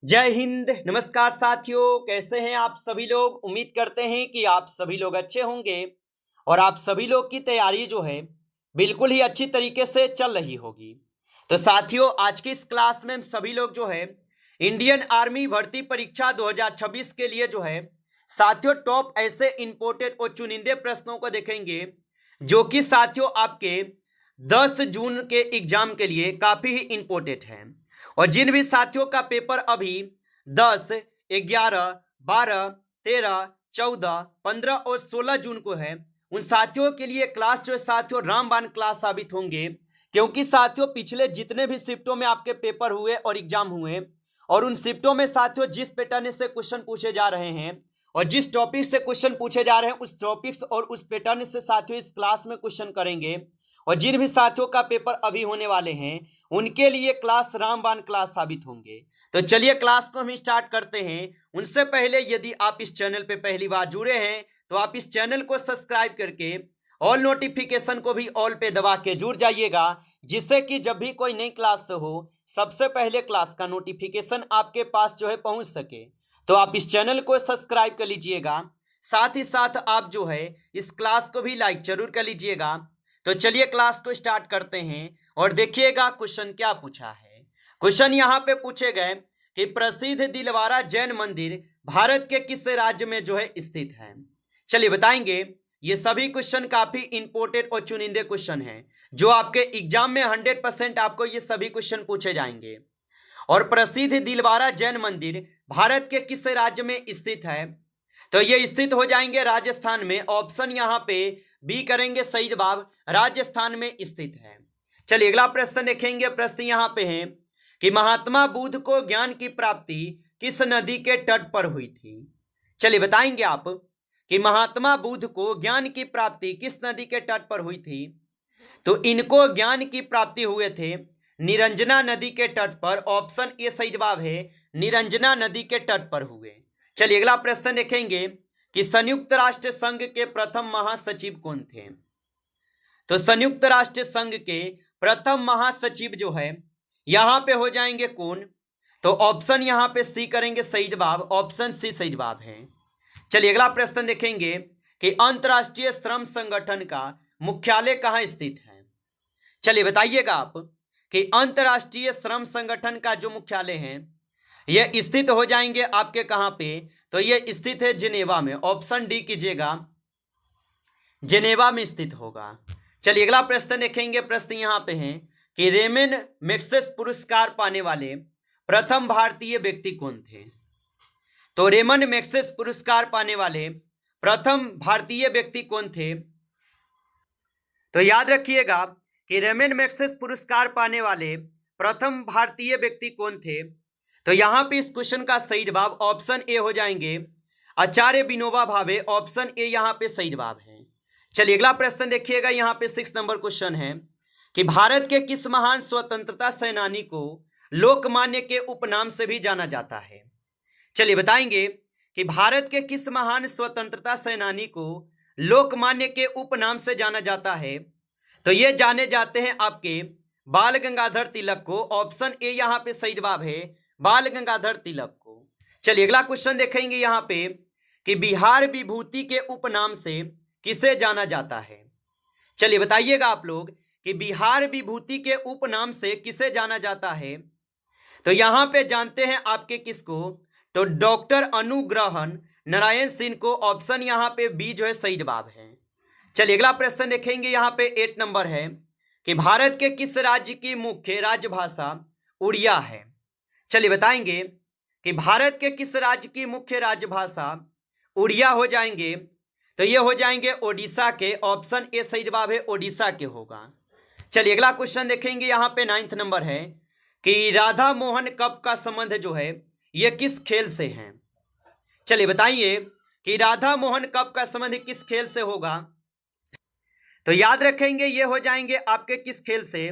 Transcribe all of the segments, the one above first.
जय हिंद। नमस्कार साथियों, कैसे हैं आप सभी लोग। उम्मीद करते हैं कि आप सभी लोग अच्छे होंगे और आप सभी लोग की तैयारी जो है बिल्कुल ही अच्छी तरीके से चल रही होगी। तो साथियों, आज की इस क्लास में हम सभी लोग जो है इंडियन आर्मी भर्ती परीक्षा 2026 के लिए जो है साथियों टॉप ऐसे इंपोर्टेड और चुनिंदे प्रश्नों को देखेंगे जो कि साथियों आपके 10 जून के एग्जाम के लिए काफी ही इंपोर्टेंट है। और जिन भी साथियों का पेपर अभी 10, 11, 12, 13, 14, 15 और 16 जून को है, उन साथियों के लिए क्लास जो है साथियों रामबाण क्लास साबित होंगे। क्योंकि साथियों पिछले जितने भी शिफ्टों में आपके पेपर हुए और एग्जाम हुए और उन शिफ्टों में साथियों जिस पैटर्न से क्वेश्चन पूछे जा रहे हैं और जिस टॉपिक से क्वेश्चन पूछे जा रहे हैं उस टॉपिक्स और उस पैटर्न से साथियों इस क्लास में क्वेश्चन करेंगे। और जिन भी साथियों का पेपर अभी होने वाले हैं उनके लिए क्लास रामबाण क्लास साबित होंगे। तो चलिए क्लास को हम स्टार्ट करते हैं। उनसे पहले यदि आप इस चैनल पे पहली बार जुड़े हैं तो आप इस चैनल को सब्सक्राइब करके ऑल नोटिफिकेशन को भी ऑल पे दबा के जुड़ जाइएगा, जिससे कि जब भी कोई नई क्लास हो सबसे पहले क्लास का नोटिफिकेशन आपके पास जो है पहुंच सके। तो आप इस चैनल को सब्सक्राइब कर लीजिएगा, साथ ही साथ आप जो है इस क्लास को भी लाइक जरूर कर लीजिएगा। तो चलिए क्लास को स्टार्ट करते हैं और देखिएगा क्वेश्चन क्या पूछा है। क्वेश्चन यहाँ पे पूछे गए कि प्रसिद्ध दिलवारा जैन मंदिर भारत के किस राज्य में जो है स्थित है। चलिए बताएंगे। ये सभी क्वेश्चन काफी इंपोर्टेंट और चुनिंदे क्वेश्चन हैं जो आपके एग्जाम में 100% आपको ये सभी क्वेश्चन पूछे जाएंगे। और प्रसिद्ध दिलवारा जैन मंदिर भारत के किस राज्य में स्थित है, तो ये स्थित हो जाएंगे राजस्थान में। ऑप्शन यहाँ पे बी करेंगे सही जवाब, राजस्थान में स्थित है। चलिए अगला प्रश्न देखेंगे। प्रश्न यहाँ पे है कि महात्मा बुद्ध को ज्ञान की प्राप्ति किस नदी के तट पर हुई थी। चलिए बताएंगे आप कि महात्मा बुद्ध को ज्ञान की प्राप्ति किस नदी के तट पर हुई थी। तो इनको ज्ञान की प्राप्ति हुए थे निरंजना नदी के तट पर। ऑप्शन ए सही जवाब है, निरंजना नदी के तट पर हुए। चलिए अगला प्रश्न देखेंगे कि संयुक्त राष्ट्र संघ के प्रथम महासचिव कौन थे। तो संयुक्त राष्ट्र संघ के प्रथम महासचिव जो है यहां पे हो जाएंगे कौन, तो ऑप्शन यहां पे सी करेंगे सही जवाब, ऑप्शन सी सही जवाब है। चलिए अगला प्रश्न देखेंगे कि अंतरराष्ट्रीय श्रम संगठन का मुख्यालय कहां स्थित है। चलिए बताइएगा आप कि अंतरराष्ट्रीय श्रम संगठन का जो मुख्यालय है यह स्थित हो जाएंगे आपके कहां पे, तो यह स्थित है जिनेवा में। ऑप्शन डी कीजिएगा, जिनेवा में स्थित होगा। चलिए अगला प्रश्न देखेंगे। प्रश्न यहां पे है कि रेमन मैग्सेसे पुरस्कार पाने वाले प्रथम भारतीय व्यक्ति कौन थे। तो रेमन मैग्सेसे पुरस्कार पाने वाले प्रथम भारतीय व्यक्ति कौन थे, तो याद रखिएगा कि रेमन मैग्सेसे पुरस्कार पाने वाले प्रथम भारतीय व्यक्ति कौन थे। तो यहां पे इस क्वेश्चन का सही जवाब ऑप्शन ए हो जाएंगे, आचार्य विनोबा भावे। ऑप्शन ए यहां पे सही जवाब है। चलिए अगला प्रश्न देखिएगा। यहां पे 6 नंबर क्वेश्चन है कि भारत के किस महान स्वतंत्रता सेनानी को लोकमान्य के उपनाम से भी जाना जाता है। चलिए बताएंगे कि भारत के किस महान स्वतंत्रता सेनानी को लोकमान्य के उपनाम से जाना जाता है। तो ये जाने जाते हैं आपके बाल गंगाधर तिलक को। ऑप्शन ए यहां पे सही जवाब है, बाल गंगाधर तिलक को। चलिए अगला क्वेश्चन देखेंगे यहां पे कि बिहार विभूति के उपनाम से किसे जाना जाता है। चलिए बताइएगा आप लोग कि बिहार विभूति के उपनाम से किसे जाना जाता है। तो यहां पे जानते हैं आपके किसको, तो डॉक्टर अनुग्रहन नारायण सिंह को। ऑप्शन यहां पे बी जो है सही जवाब है। चलिए अगला प्रश्न देखेंगे। यहां पे 8 नंबर है कि भारत के किस राज्य की मुख्य राजभाषा उड़िया है। चलिए बताएंगे कि भारत के किस राज्य की मुख्य राजभाषा उड़िया हो जाएंगे, तो ये हो जाएंगे ओडिशा के। ऑप्शन ए सही जवाब है, ओडिशा के होगा। चलिए अगला क्वेश्चन देखेंगे। यहां पे 9 नंबर है कि राधा मोहन कप का संबंध जो है ये किस खेल से है। चलिए बताइए कि राधा मोहन कप का संबंध किस खेल से होगा। तो याद रखेंगे ये हो जाएंगे आपके किस खेल से,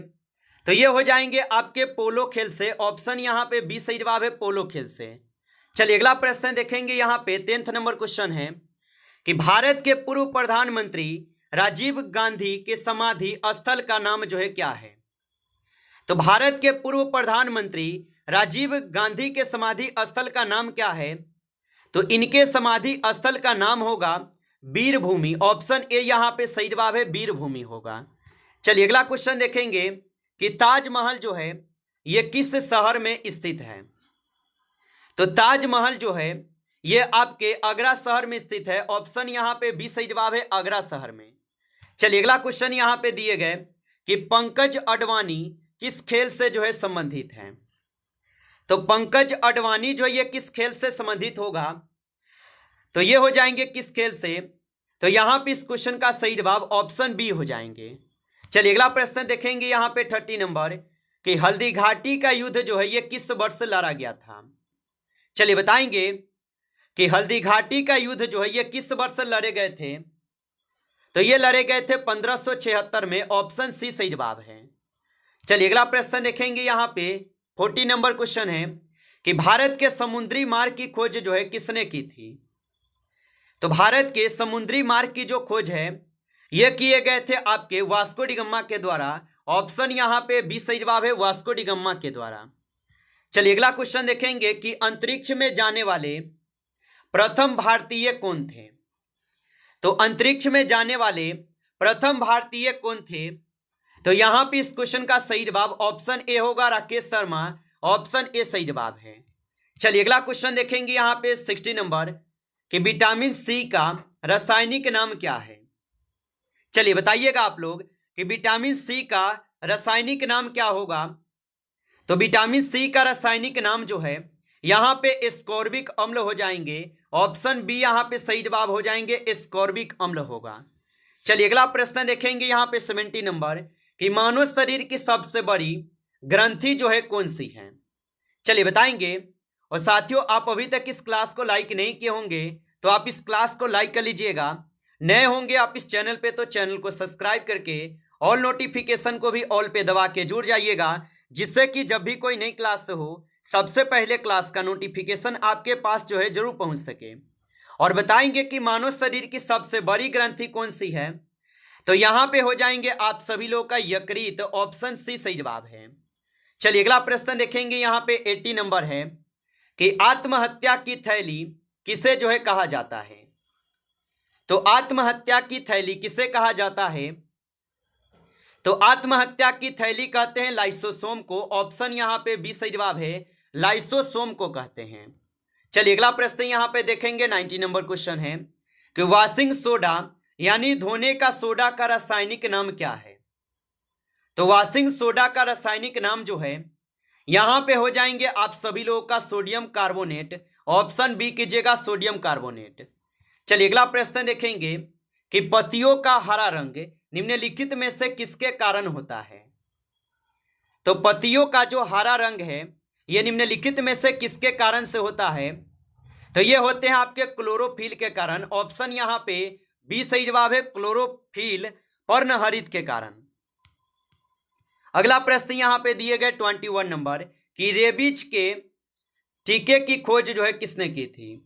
तो ये हो जाएंगे आपके पोलो खेल से। ऑप्शन यहाँ पे बी सही जवाब है, पोलो खेल से। चलिए अगला प्रश्न देखेंगे। यहाँ पे 10 नंबर क्वेश्चन है कि भारत के पूर्व प्रधानमंत्री राजीव गांधी के समाधि स्थल का नाम जो है क्या है। तो भारत के पूर्व प्रधानमंत्री राजीव गांधी के समाधि स्थल का नाम क्या है? तो इनके समाधि स्थल का नाम होगा वीर भूमि। ऑप्शन ए यहां पे सही जवाब है, वीर भूमि होगा। चलिए अगला क्वेश्चन देखेंगे कि ताजमहल जो है ये किस शहर में स्थित है? तो ताजमहल जो है ये आपके आगरा शहर में स्थित है। ऑप्शन यहां पे बी सही जवाब है, आगरा शहर में। चलिए अगला क्वेश्चन यहां पे दिए गए कि पंकज अडवाणी किस खेल से जो है संबंधित है? तो पंकज अडवाणी जो है ये किस खेल से संबंधित होगा? तो ये हो जाएंगे किस खेल से? तो यहां पे इस क्वेश्चन का सही जवाब ऑप्शन बी हो जाएंगे। चलिए अगला प्रश्न देखेंगे यहां पे 30 नंबर कि हल्दी घाटी का युद्ध जो है ये किस वर्ष लड़ा गया था? चलिए बताएंगे कि हल्दी घाटी का युद्ध जो है ये किस वर्ष लड़े गए थे? तो ये लड़े गए थे 1576 में। ऑप्शन सी सही जवाब है। चलिए अगला प्रश्न देखेंगे यहां पे 40 नंबर क्वेश्चन है कि भारत के समुद्री मार्ग की खोज जो है किसने की थी? तो भारत के समुद्री मार्ग की जो खोज है ये किए गए थे आपके वास्को डी गामा के द्वारा। ऑप्शन यहां पे बी सही जवाब है, वास्को डी गामा के द्वारा। चलिए अगला क्वेश्चन देखेंगे कि अंतरिक्ष में जाने वाले प्रथम भारतीय कौन थे? तो अंतरिक्ष में जाने वाले प्रथम भारतीय कौन थे? तो यहां पे इस क्वेश्चन का सही जवाब ऑप्शन ए होगा, राकेश शर्मा। ऑप्शन ए सही जवाब है। चलिए अगला क्वेश्चन देखेंगे यहां पे 60 नंबर कि विटामिन सी का रासायनिक नाम क्या है? चलिए बताइएगा आप लोग कि विटामिन सी का रासायनिक नाम क्या होगा? तो विटामिन सी का रासायनिक नाम जो है यहां पे एस्कॉर्बिक अम्ल हो जाएंगे। ऑप्शन बी यहां पे सही जवाब हो जाएंगे, एस्कॉर्बिक अम्ल होगा। चलिए अगला प्रश्न देखेंगे यहां पे 70 नंबर कि मानव शरीर की सबसे बड़ी ग्रंथि जो है कौन सी है? चलिए बताएंगे। और साथियों आप अभी तक इस क्लास को लाइक नहीं किए होंगे तो आप इस क्लास को लाइक कर लीजिएगा। नए होंगे आप इस चैनल पे तो चैनल को सब्सक्राइब करके ऑल नोटिफिकेशन को भी ऑल पे दबा के जुड़ जाइएगा, जिससे कि जब भी कोई नई क्लास हो सबसे पहले क्लास का नोटिफिकेशन आपके पास जो है जरूर पहुंच सके। और बताएंगे कि मानव शरीर की सबसे बड़ी ग्रंथि कौन सी है? तो यहां पे हो जाएंगे आप सभी लोग का यकृत। ऑप्शन सी सही जवाब है। चलिए अगला प्रश्न देखेंगे यहां पे 80 नंबर है कि आत्महत्या की थैली किसे जो है कहा जाता है? तो आत्महत्या की थैली किसे कहा जाता है? तो आत्महत्या की थैली कहते हैं लाइसोसोम को। ऑप्शन यहां पे बी सही जवाब है, लाइसोसोम को कहते हैं। चलिए अगला प्रश्न यहां पे देखेंगे 90 नंबर क्वेश्चन है कि वॉशिंग सोडा यानी धोने का सोडा का रासायनिक नाम क्या है? तो वॉशिंग सोडा का रासायनिक नाम जो है यहां पे हो जाएंगे आप सभी लोगों का सोडियम कार्बोनेट। ऑप्शन बी कीजिएगा, सोडियम कार्बोनेट। चलिए अगला प्रश्न देखेंगे कि पत्तियों का हरा रंग निम्नलिखित में से किसके कारण होता है? तो पत्तियों का जो हरा रंग है यह निम्नलिखित में से किसके कारण से होता है? तो ये होते हैं आपके क्लोरोफिल के कारण। ऑप्शन यहां पे बी सही जवाब है, क्लोरोफिल पर्णहरित के कारण। अगला प्रश्न यहां पे दिए गए 21 नंबर कि रेबीज के टीके की खोज जो है किसने की थी?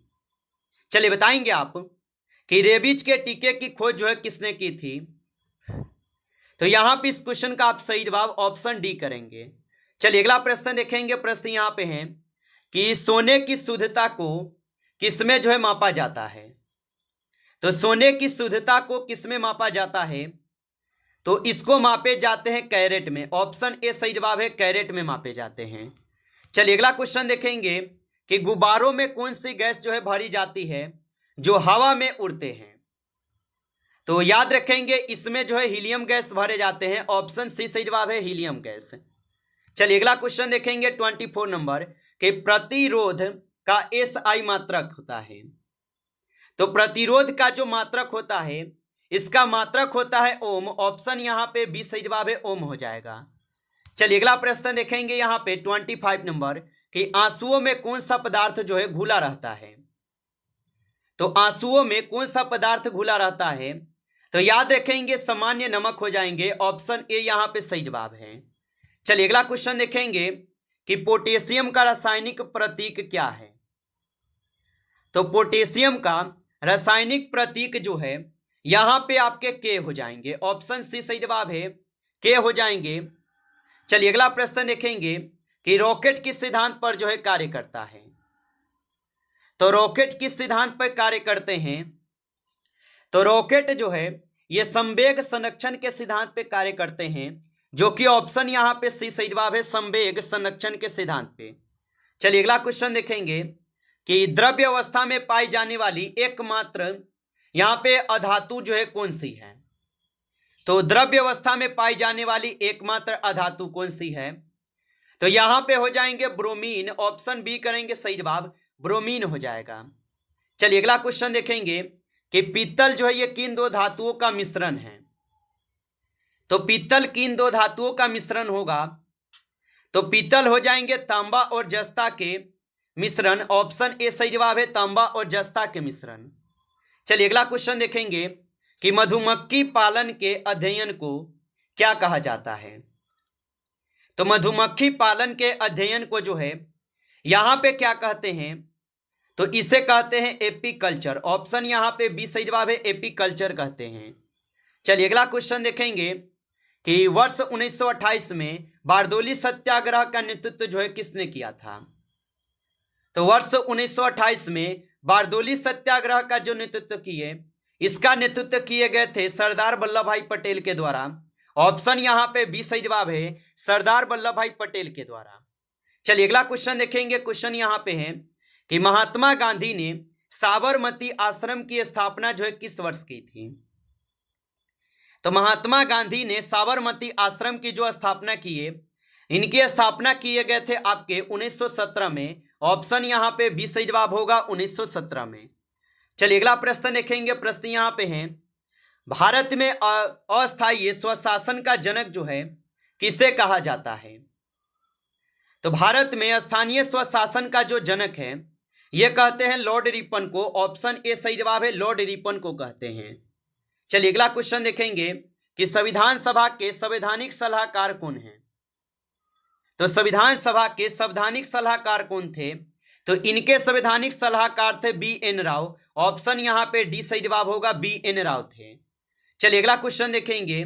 चलिए बताएंगे आप कि रेबीज के टीके की खोज जो है किसने की थी? तो यहां पे इस क्वेश्चन का आप सही जवाब ऑप्शन डी करेंगे। चलिए अगला प्रश्न देखेंगे। प्रश्न यहां पे है कि सोने की शुद्धता को किसमें जो है मापा जाता है? तो सोने की शुद्धता को किसमें मापा जाता है? तो इसको मापे जाते हैं कैरेट में। ऑप्शन ए सही जवाब है, कैरेट में मापे जाते हैं। चलिए अगला क्वेश्चन देखेंगे कि गुब्बारों में कौन सी गैस जो है भरी जाती है जो हवा में उड़ते हैं? तो याद रखेंगे इसमें जो है हीलियम गैस भरे जाते हैं। ऑप्शन सी सही जवाब है, हीलियम गैस। चलिए अगला क्वेश्चन देखेंगे 24 नंबर कि प्रतिरोध का एसआई मात्रक होता है। तो प्रतिरोध का जो मात्रक होता है इसका मात्रक होता है ओम। ऑप्शन यहां पे बी सही जवाब है, ओम हो जाएगा। चलिए अगला प्रश्न देखेंगे यहां पे 25 नंबर कि आंसुओं में कौन सा पदार्थ जो है घुला रहता है? तो आंसुओं में कौन सा पदार्थ घुला रहता है? तो याद रखेंगे सामान्य नमक हो जाएंगे। ऑप्शन ए यहां पे सही जवाब है। चलिए अगला क्वेश्चन देखेंगे कि पोटेशियम का रासायनिक प्रतीक क्या है? तो पोटेशियम का रासायनिक प्रतीक जो है यहां पे आपके के हो जाएंगे। ऑप्शन सी सही जवाब है, के हो जाएंगे। चलिए अगला प्रश्न देखेंगे कि रॉकेट किस सिद्धांत पर जो है कार्य करता है। तो रॉकेट किस सिद्धांत पर कार्य करते हैं? तो रॉकेट जो है ये संवेग संरक्षण के सिद्धांत पे कार्य करते हैं, जो कि ऑप्शन यहां पे सी सही जवाब है, संवेग संरक्षण के सिद्धांत पे। चलिए अगला क्वेश्चन देखेंगे कि द्रव्य अवस्था में पाई जाने वाली एकमात्र यहां पे अधातु जो है कौन सी है। तो द्रव्य अवस्था में पाई जाने वाली एकमात्र अधातु कौन सी है? तो यहां पे हो जाएंगे ब्रोमीन, ऑप्शन बी करेंगे सही जवाब, ब्रोमीन हो जाएगा। चलिए अगला क्वेश्चन देखेंगे कि पीतल जो है ये किन दो धातुओं का मिश्रण है। तो पीतल किन दो धातुओं का मिश्रण होगा? तो पीतल हो जाएंगे तांबा और जस्ता के मिश्रण, ऑप्शन ए सही जवाब है, तांबा और जस्ता के मिश्रण। चलिए अगला क्वेश्चन देखेंगे कि मधुमक्खी पालन के अध्ययन को क्या कहा जाता है। तो मधुमक्खी पालन के अध्ययन को जो है यहां पे क्या कहते हैं? तो इसे कहते हैं एपीकल्चर, ऑप्शन यहां पे बी सही जवाब है, एपीकल्चर कहते हैं। चलिए अगला क्वेश्चन देखेंगे कि वर्ष 1928 में बारदोली सत्याग्रह का नेतृत्व जो है किसने किया था। तो वर्ष 1928 में बारदोली सत्याग्रह का जो नेतृत्व किए, इसका नेतृत्व किए गए थे सरदार वल्लभ भाई पटेल के द्वारा, ऑप्शन यहां पे बी सही जवाब है, सरदार वल्लभ भाई पटेल के द्वारा। चलिए अगला क्वेश्चन देखेंगे, क्वेश्चन यहां पे है कि महात्मा गांधी ने साबरमती आश्रम की स्थापना जो है किस वर्ष की थी। तो महात्मा गांधी ने साबरमती आश्रम की जो स्थापना की है, इनकी स्थापना किए गए थे आपके 1917 में, ऑप्शन यहां पे बी सही जवाब होगा 1917 में। चलिए अगला प्रश्न देखेंगे, प्रश्न यहां पे है भारत में अस्थायी स्वशासन का जनक जो है किसे कहा जाता है। तो भारत में स्थानीय स्वशासन का जो जनक है यह कहते हैं लॉर्ड रिपन को, ऑप्शन ए सही जवाब है, लॉर्ड रिपन को कहते हैं। चलिए अगला क्वेश्चन देखेंगे कि संविधान सभा के संवैधानिक सलाहकार कौन हैं। तो संविधान सभा के संवैधानिक सलाहकार कौन थे? तो इनके संवैधानिक सलाहकार थे बी एन राव, ऑप्शन यहां पे डी सही जवाब होगा, बी एन राव थे। चलिए अगला क्वेश्चन देखेंगे,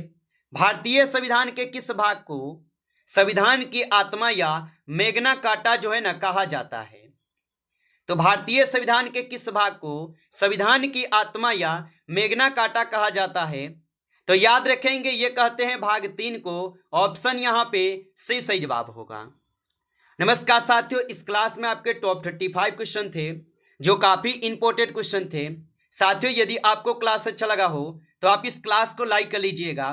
भारतीय संविधान के किस भाग को संविधान की आत्मा या मैग्ना कार्टा जो है ना कहा जाता है। तो भारतीय संविधान के किस भाग को संविधान की आत्मा या मैग्ना कार्टा कहा जाता है? तो याद रखेंगे ये कहते हैं भाग 3 को, ऑप्शन यहां पे सी सही जवाब होगा। नमस्कार साथियों, इस क्लास में आपके टॉप 35 क्वेश्चन थे जो काफी इंपॉर्टेंट क्वेश्चन थे। साथियों यदि आपको क्लास अच्छा लगा हो तो आप इस क्लास को लाइक कर लीजिएगा।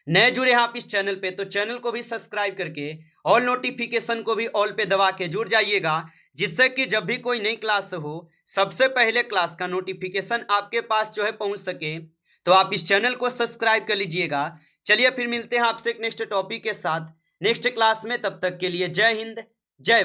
नए जुड़े हैं आप इस चैनल पे तो चैनल को भी सब्सक्राइब करके ऑल नोटिफिकेशन को भी ऑल पे दबा के जुड़ जाइएगा, जिससे कि जब भी कोई नई क्लास हो सबसे पहले क्लास का नोटिफिकेशन आपके पास जो है पहुंच सके। तो आप इस चैनल को सब्सक्राइब कर लीजिएगा। चलिए फिर मिलते हैं आपसे एक नेक्स्ट टॉपिक के साथ नेक्स्ट क्लास में, तब तक के लिए जय हिंद जय